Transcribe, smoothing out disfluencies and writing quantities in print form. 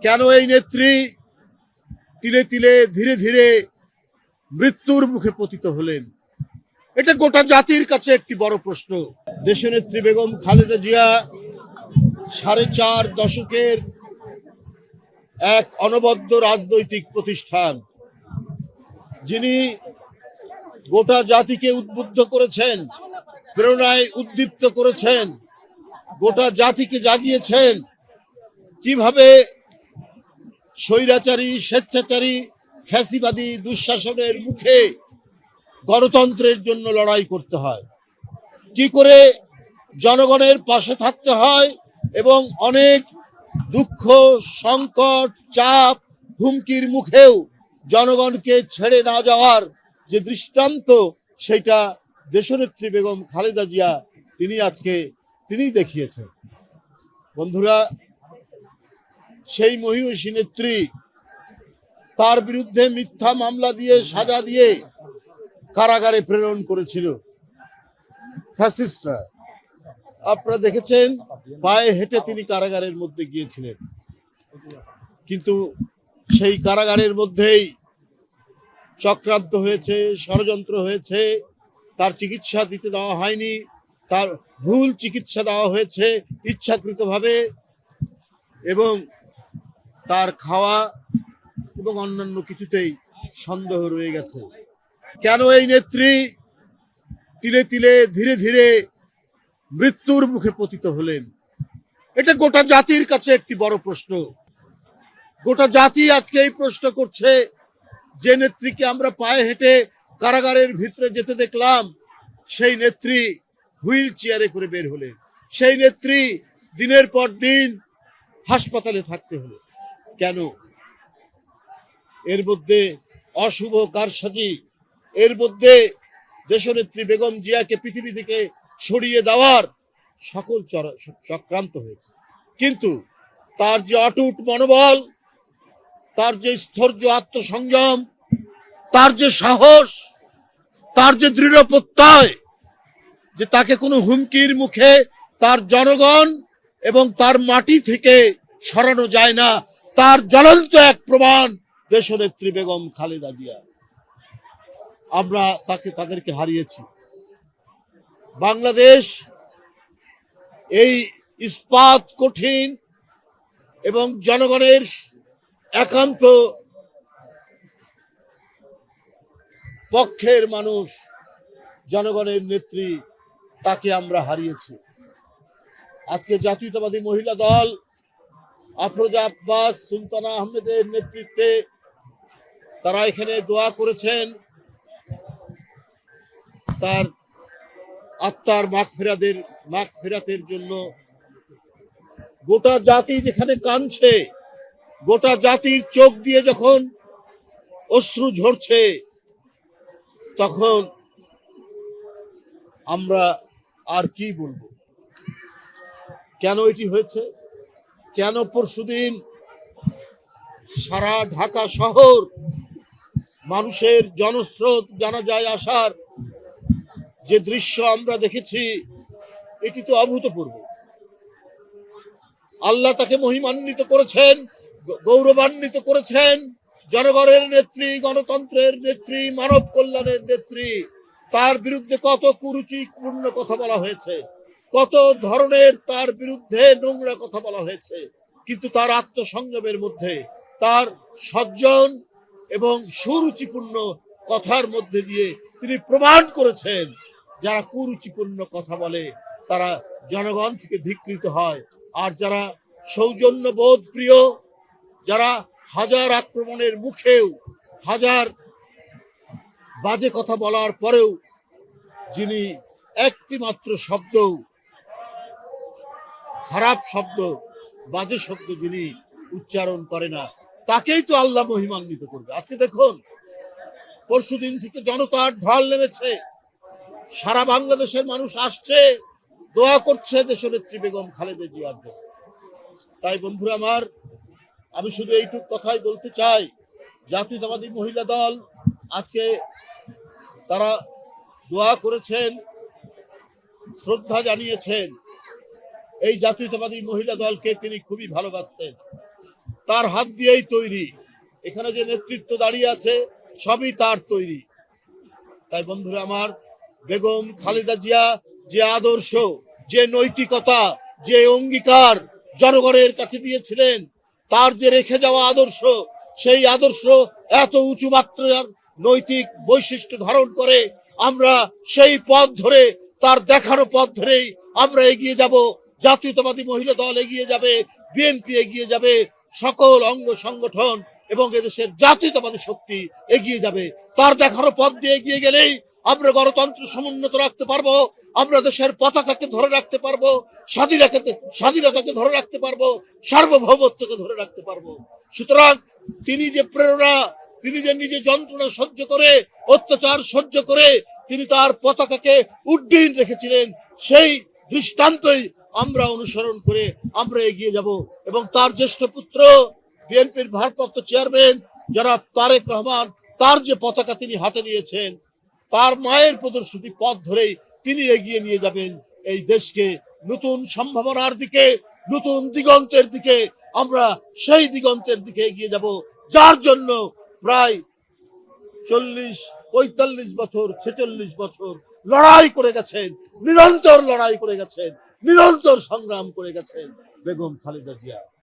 কেন এই নেত্রী তিলে তিলে ধীরে ধীরে মৃত্যুর মুখে পতিত হলেন? এটা গোটা জাতির কাছে একটি বড় প্রশ্ন। দেশনেত্রী বেগম খালেদা জিয়া 4.5 দশকের এক অনবদ্য রাজনৈতিক প্রতিষ্ঠান, যিনি গোটা জাতিকে উদ্বুদ্ধ করেছেন, প্রেরণায় উদ্দীপ্ত করেছেন, গোটা জাতিকে জাগিয়েছেন কিভাবে স্বৈরাচারী, স্বেচ্ছাচারী, ফ্যাসিবাদী দুঃশাসনের মুখে গণতন্ত্রের জন্য লড়াই করতে হয়, কি করে জনগণের পাশে থাকতে হয় এবং অনেক দুঃখ, সংকট, চাপ, হুমকির মুখেও জনগণকে ছেড়ে না যাওয়ার যে দৃষ্টান্ত, সেটা দেশনেত্রী বেগম খালেদা জিয়া তিনি দেখিয়েছেন। বন্ধুরা, সেই মহিষী নেত্রী, তার বিরুদ্ধে মিথ্যা মামলা দিয়ে, সাজা দিয়ে কারাগারে প্রেরণ করেছিল ফ্যাসিস্টরা। আপনারা দেখেছেন, পায়ে হেঁটে তিনি কারাগারের মধ্যে গিয়েছিলেন, কিন্তু সেই কারাগারের মধ্যেই চক্রান্ত হয়েছে, ষড়যন্ত্র হয়েছে, তার চিকিৎসা দিতে দেওয়া হয়নি, তার ভুল চিকিৎসা দেওয়া হয়েছে ইচ্ছাকৃতভাবে, এবং তার খাওয়া এবং অন্যান্য কিছুতেই সন্দেহ রয়ে গেছে। কেন এই নেত্রী তিলে তিলে ধীরে ধীরে মৃত্যুর মুখে পতিত হলেন? এটা গোটা জাতির কাছে একটি বড় প্রশ্ন। গোটা জাতি আজকে এই প্রশ্ন করছে, যে নেত্রীকে আমরা পায়ে হেঁটে কারাগারের ভিতরে যেতে দেখলাম, সেই নেত্রী হুইল চেয়ারে করে বের হলেন, সেই নেত্রী দিনের পর দিন হাসপাতালে থাকতে হলো। কেন? এর মধ্যে অশুভ কারসাজি, এর মধ্যে দেশনেত্রী বেগম জিয়াকে পৃথিবী থেকে সরিয়ে দেওয়ার সকল চক্রান্ত হয়েছে। কিন্তু তার যে অটুট মনোবল, তার যে স্থৈর্য, আত্মসংযম, তার যে সাহস, তার যে দৃঢ় প্রত্যয় যে তাকে কোনো হুমকির মুখে তার জনগণ এবং তার মাটি থেকে সরানো যায় না, তার জ্বলন্ত এক প্রমাণ দেশনেত্রী বেগম খালেদা জিয়া। আমরা তাদেরকে হারিয়েছি। বাংলাদেশ এই ইস্পাত কঠিন এবং জনগণের একান্ত পক্ষের মানুষ, জনগণের নেত্রী, তাকে আমরা হারিয়েছি। আজকে জাতীয়তাবাদী মহিলা দল আফরোজা আব্বাস, সুলতানা আহমেদের নেতৃত্বে তারা এখানে দোয়া করেছেন তার আত্মার মাগফিরাতের জন্য। গোটা জাতি যেখানে কাঁদছে, গোটা জাতির চোখ দিয়ে যখন অশ্রু ঝরছে, তখন আমরা আর কি বলবো? কেন এটি হয়েছে? কেন পরশুদিন সারা ঢাকা শহর মানুষের জনস্রোত, জানাজায় আসার যে দৃশ্য আমরা দেখেছি, এটি তো অভূতপূর্ব। আল্লাহ তাকে মহিমান্বিত করেছেন, গৌরবান্বিত করেছেন। জনগণের নেত্রী, গণতন্ত্রের নেত্রী, মানব কল্যাণের নেত্রী, তার বিরুদ্ধে কত কুরুচিপূর্ণ কথা বলা হয়েছে, কত ধরনের তার বিরুদ্ধে নোংরা কথা বলা হয়েছে, কিন্তু তার আত্মসংযমের মধ্যে, তার সজ্জন এবং সুরুচিপূর্ণ কথার মধ্যে দিয়ে তিনি প্রমাণ করেছেন, যারা কুরুচিপূর্ণ কথা বলে তারা জনগণ থেকে ধিক্কৃত হয়, আর যারা সৌজন্যবোধ প্রিয়, যারা হাজার আক্রমণের মুখেও, হাজার বাজে কথা বলার পরেও যিনি একটি মাত্র শব্দ, খারাপ শব্দ, বাজে শব্দ যিনি উচ্চারণ করে না, তাকেই তো আল্লাহ মহিমান্বিত করবে। আজকে দেখুন, পরশুদিন থেকে জনতার ঢল নেমেছে, সারা বাংলাদেশের মানুষ আসছে, দোয়া করছে দেশনেত্রী বেগম খালেদা জিয়ার জন্য। তাই বন্ধুরা আমার, আমি শুধু এইটুকু কথাই বলতে চাই, জাতীয়তাবাদী মহিলা দল আজকে তারা দোয়া করেছেন, শ্রদ্ধা জানিয়েছেন। এই জাতীয়তাবাদী মহিলা দলকে তিনি খুবই ভালোবাসতেন। তার হাত দিয়েই তৈরি। এখানে যে নেতৃত্ব দাঁড়িয়ে আছে সবই তার তৈরি। তাই বন্ধুরা আমার, বেগম খালেদা জিয়া যে আদর্শ, যে নৈতিকতা, যে অঙ্গীকার জনগণের কাছে দিয়েছিলেন, তার যে রেখে যাওয়া আদর্শ, সেই আদর্শ এত উঁচু মাত্রার নৈতিক বৈশিষ্ট্য ধারণ করে। আমরা সেই পথ ধরে, তার দেখানো পথ ধরেই আমরা এগিয়ে যাব। জাতীয়তাবাদী মহিলা দল এগিয়ে যাবে, বিএনপি এগিয়ে যাবে, সকল অঙ্গ সংগঠন এবং এদেশের জাতীয়তাবাদী শক্তি এগিয়ে যাবে। তার দেখানো পথ দিয়ে এগিয়ে গেলেই আমরা গণতন্ত্র সমুন্নত রাখতে পারবো, আমরা দেশের পতাকাকে ধরে রাখতে পারবো, স্বাধীনতাকে ধরে রাখতে পারবো, সার্বভৌমত্বকে ধরে রাখতে পারবো। সুতরাং তিনি যে প্রেরণা, তিনি যে নিজে যন্ত্রণা সহ্য করে, অত্যাচার সহ্য করে তিনি তার পতাকাকে উড্ডীন রেখেছিলেন, সেই দৃষ্টান্তই আমরা অনুসরণ করে আমরা এগিয়ে যাব। এবং তার জ্যেষ্ঠ পুত্র, বিএনপির ভারপ্রাপ্ত চেয়ারম্যান জনাব তারেক রহমান, তার যে পতাকা তিনি হাতে নিয়েছেন, তার মায়ের প্রদর্শিত পথ ধরেই তিনি এগিয়ে নিয়ে যাবেন এই দেশকে নতুন সম্ভাবনার দিকে, নতুন দিগন্তের দিকে। আমরা সেই দিগন্তের দিকে এগিয়ে যাব, যার জন্য প্রায় 40-45 বছর, 46 বছর লড়াই করে গেছেন, নিরন্তর লড়াই করে গেছেন, নিরন্তর সংগ্রাম করে গেছেন বেগম খালেদা জিয়া।